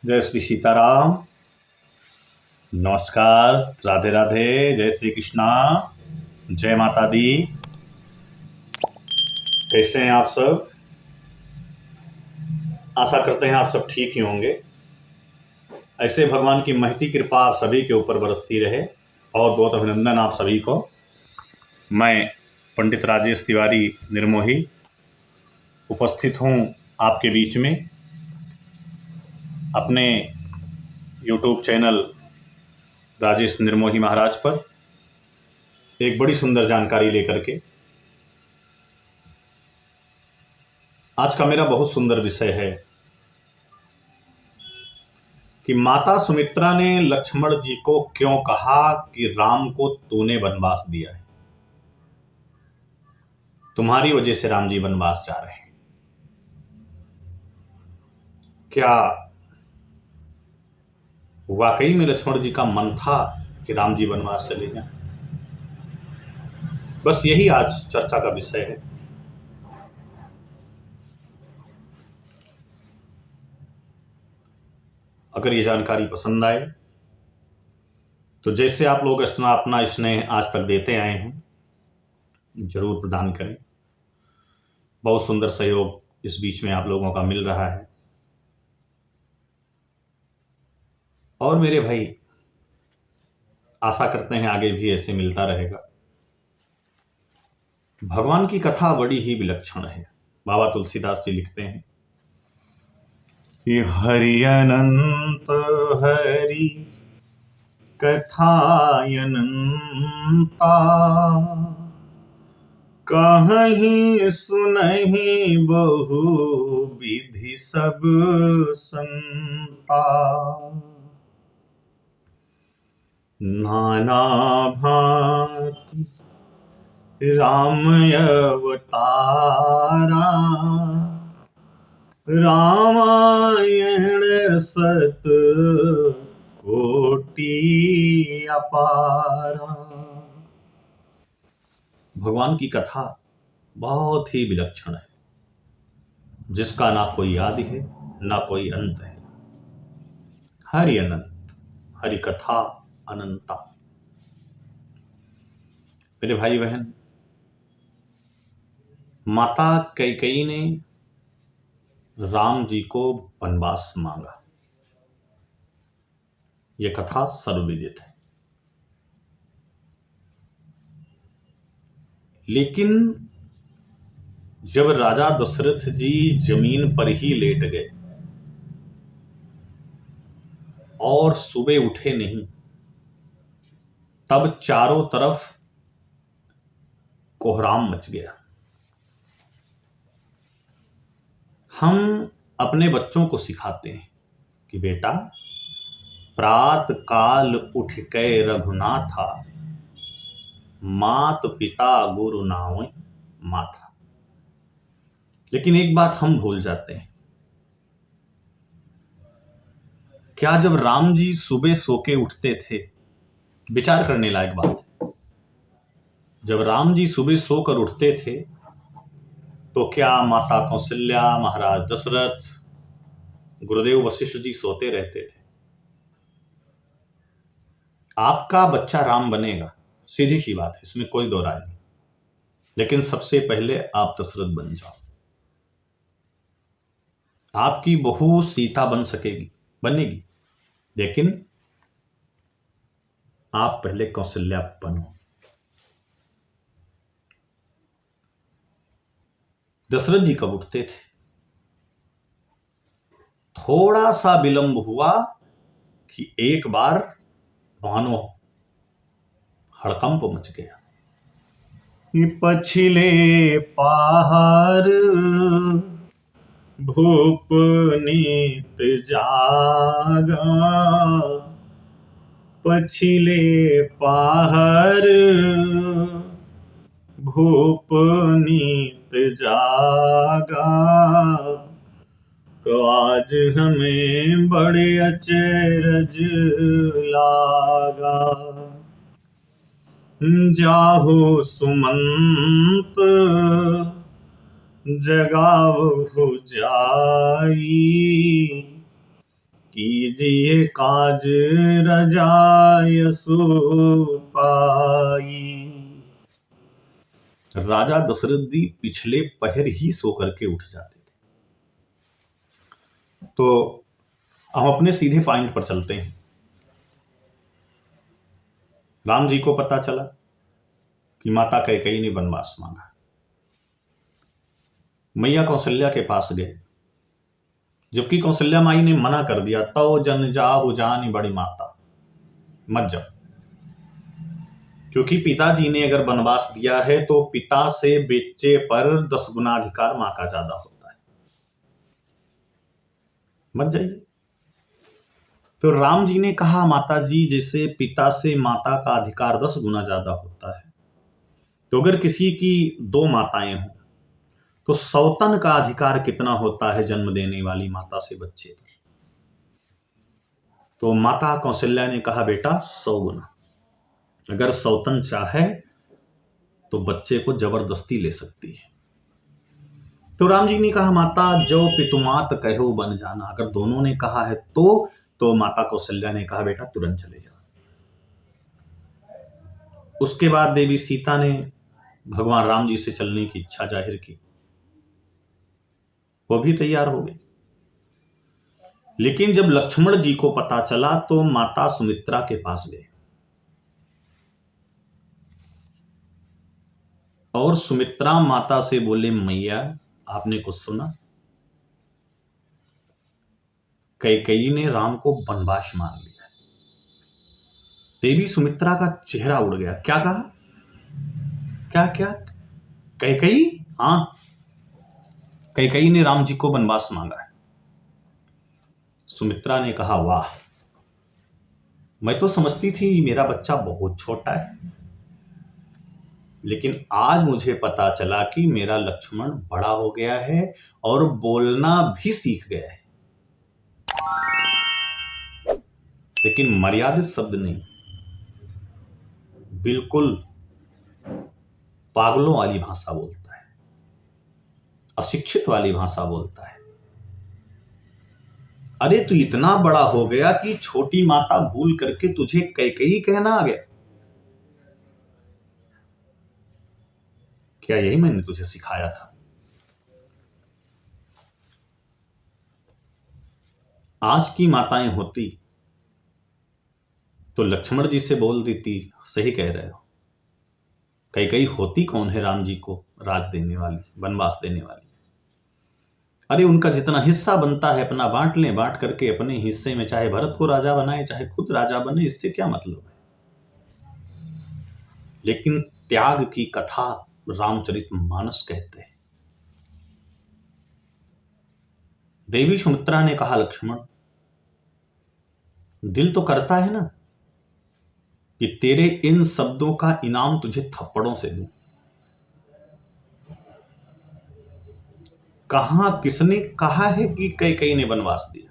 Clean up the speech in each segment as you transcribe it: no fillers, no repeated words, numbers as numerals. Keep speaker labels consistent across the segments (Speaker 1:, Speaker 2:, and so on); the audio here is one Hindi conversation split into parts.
Speaker 1: जय श्री सीताराम। नमस्कार। राधे राधे। जय श्री कृष्णा। जय माता दी। कैसे हैं आप सब? आशा करते हैं आप सब ठीक ही होंगे। ऐसे भगवान की महती कृपा आप सभी के ऊपर बरसती रहे। और बहुत अभिनंदन आप सभी को। मैं पंडित राजेश तिवारी निर्मोही उपस्थित हूँ आपके बीच में अपने YouTube चैनल राजेश निर्मोही महाराज पर एक बड़ी सुंदर जानकारी लेकर के। आज का मेरा बहुत सुंदर विषय है कि माता सुमित्रा ने लक्ष्मण जी को क्यों कहा कि राम को तूने वनवास दिया है, तुम्हारी वजह से राम जी वनवास जा रहे हैं। क्या वाकई में लक्ष्मण जी का मन था कि राम जी वनवास चले जाएं? बस यही आज चर्चा का विषय है। अगर ये जानकारी पसंद आए तो जैसे आप लोग अपना स्नेह आज तक देते आए हैं, जरूर प्रदान करें। बहुत सुंदर सहयोग इस बीच में आप लोगों का मिल रहा है। और मेरे भाई, आशा करते हैं आगे भी ऐसे मिलता रहेगा। भगवान की कथा बड़ी ही विलक्षण है। बाबा तुलसीदास जी लिखते हैं कि हरि अनंत हरि कथायनंता, कहीं सुनहि बहु विधि सब संता। नाना भांति राम अवतारा, रामायण सत कोटि अपारा। भगवान की कथा बहुत ही विलक्षण है, जिसका ना कोई आदि है ना कोई अंत है। हरि अनंत, हरि कथा अनंता। मेरे भाई बहन, माता कैकेयी ने राम जी को वनवास मांगा। यह कथा सर्वविदित है। लेकिन जब राजा दशरथ जी जमीन पर ही लेट गए और सुबह उठे नहीं, तब चारों तरफ कोहराम मच गया। हम अपने बच्चों को सिखाते हैं कि बेटा, प्रात काल उठ के रघुनाथा, मात पिता गुरु नावै माथा। लेकिन एक बात हम भूल जाते हैं। क्या जब राम जी सुबह सो के उठते थे, विचार करने लायक बात है, जब राम जी सुबह सोकर उठते थे तो क्या माता कौशल्या, महाराज दशरथ, गुरुदेव वशिष्ठ जी सोते रहते थे? आपका बच्चा राम बनेगा, सीधी सी बात है, इसमें कोई दो राय नहीं। लेकिन सबसे पहले आप दशरथ बन जाओ। आपकी बहू सीता बन सकेगी, बनेगी, लेकिन आप पहले कौशल्या बनो। दशरथ जी कब उठते थे? थोड़ा सा विलंब हुआ कि एक बार मानो हड़कंप मच गया। पछिले पहाड़ भूप नीत जागा, पछिले पहाड़ भूप नीत जागा, तो आज हमें बड़े अचरज लागा। जाहु सुमंत जगावहु जाई, कीजिए काज रजाय पाई। राजा दशरथ जी पिछले पहर ही सो करके उठ जाते थे। तो हम अपने सीधे पॉइंट पर चलते हैं। राम जी को पता चला कि माता कैकेयी ने वनवास मांगा। मैया कौशल्या के पास गए, जबकि कौशल्या माई ने मना कर दिया, तो जन जाहु जानी बड़ी माता, मत जाओ। क्योंकि पिताजी ने अगर वनवास दिया है तो पिता से बेचे पर 10 गुना अधिकार मां का ज्यादा होता है, मत जाइए। तो राम जी ने कहा, माता जी जैसे पिता से माता का अधिकार 10 गुना ज्यादा होता है, तो अगर किसी की 2 माताएं हों तो सौतन का अधिकार कितना होता है जन्म देने वाली माता से बच्चे पर। तो माता कौशल्या ने कहा, बेटा 100 गुना। अगर सौतन चाहे तो बच्चे को जबरदस्ती ले सकती है। तो राम जी ने कहा, माता जो पितुमात कहो बन जाना। अगर दोनों ने कहा है तो माता कौशल्या ने कहा, बेटा तुरंत चले जाओ। उसके बाद देवी सीता ने भगवान राम जी से चलने की इच्छा जाहिर की, वो भी तैयार हो गई। लेकिन जब लक्ष्मण जी को पता चला तो माता सुमित्रा के पास गए और सुमित्रा माता से बोले, मैया आपने कुछ सुना? कैकेयी ने राम को वनवास मांग लिया। देवी सुमित्रा का चेहरा उड़ गया। क्या कहा? क्या क्या? कैकेयी? हाँ, कैकेयी ने राम जी को वनवास मांगा है। सुमित्रा ने कहा, वाह, मैं तो समझती थी मेरा बच्चा बहुत छोटा है, लेकिन आज मुझे पता चला कि मेरा लक्ष्मण बड़ा हो गया है और बोलना भी सीख गया है। लेकिन मर्यादित शब्द नहीं, बिल्कुल पागलों वाली भाषा बोलता है, अशिक्षित वाली भाषा बोलता है। अरे तू इतना बड़ा हो गया कि छोटी माता भूल करके तुझे कैकेयी कहना आ गया। क्या यही मैंने तुझे सिखाया था? आज की माताएं होती तो लक्ष्मण जी से बोल देती, सही कह रहे हो। कैकेयी होती कौन है राम जी को राज देने वाली, वनवास देने वाली? अरे उनका जितना हिस्सा बनता है अपना बांट लें, बांट करके अपने हिस्से में चाहे भरत को राजा बनाए चाहे खुद राजा बने, इससे क्या मतलब है? लेकिन त्याग की कथा रामचरितमानस कहते हैं। देवी सुमित्रा ने कहा, लक्ष्मण दिल तो करता है ना कि तेरे इन शब्दों का इनाम तुझे थप्पड़ों से दूं। कहां किसने कहा है कि कैकेयी ने वनवास दिया?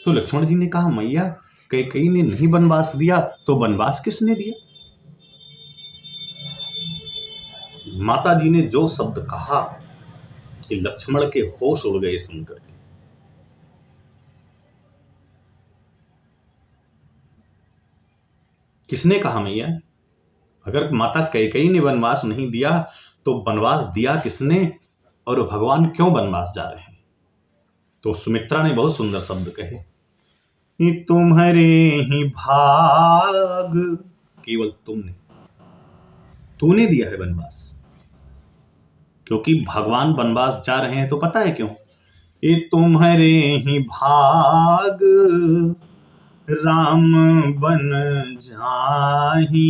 Speaker 1: तो लक्ष्मण जी ने कहा, मैया कैकेयी ने नहीं वनवास दिया तो वनवास किसने दिया? माता जी ने जो शब्द कहा कि लक्ष्मण के होश उड़ गए सुनकर के। किसने कहा मैया? अगर माता कैकेयी ने वनवास नहीं दिया तो वनवास दिया किसने और भगवान क्यों वनवास जा रहे हैं? तो सुमित्रा ने बहुत सुंदर शब्द कहे, तुम्हारे ही भाग, केवल तूने दिया है वनवास। क्योंकि भगवान वनवास जा रहे हैं तो पता है क्यों? ये तुम्हारे ही भाग राम बन जाही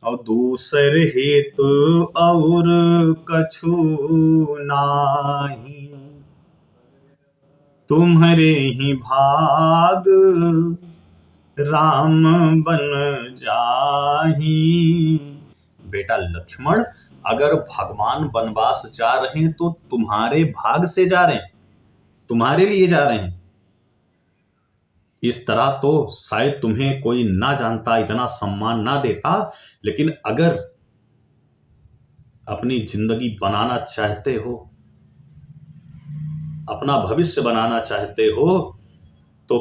Speaker 1: और दूसर हेतु और कछु नाही। तुम्हारे ही भाग राम बन जाही। बेटा लक्ष्मण, अगर भगवान वनवास जा रहे हैं तो तुम्हारे भाग से जा रहे हैं, तुम्हारे लिए जा रहे हैं। इस तरह तो शायद तुम्हें कोई ना जानता, इतना सम्मान ना देता, लेकिन अगर अपनी जिंदगी बनाना चाहते हो अपना भविष्य बनाना चाहते हो तो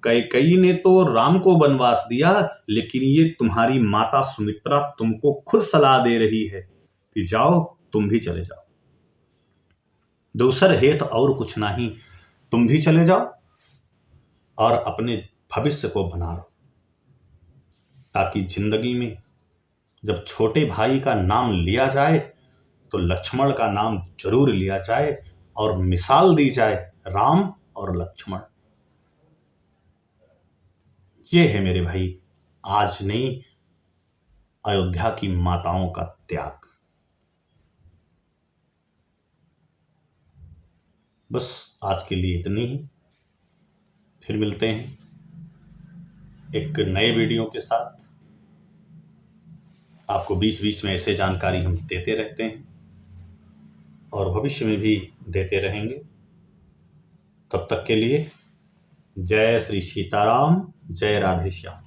Speaker 1: कैकेयी ने तो राम को वनवास दिया, लेकिन ये तुम्हारी माता सुमित्रा तुमको खुद सलाह दे रही है कि जाओ, तुम भी चले जाओ। दूसर हेत और कुछ नहीं, तुम भी चले जाओ और अपने भविष्य को बना लो, ताकि जिंदगी में जब छोटे भाई का नाम लिया जाए तो लक्ष्मण का नाम जरूर लिया जाए और मिसाल दी जाए राम और लक्ष्मण। ये है मेरे भाई आज नहीं अयोध्या की माताओं का त्याग। बस आज के लिए इतनी ही, फिर मिलते हैं एक नए वीडियो के साथ। आपको बीच बीच में ऐसे जानकारी हम देते रहते हैं और भविष्य में भी देते रहेंगे। तब तक के लिए जय श्री सीताराम, जय राधे श्याम।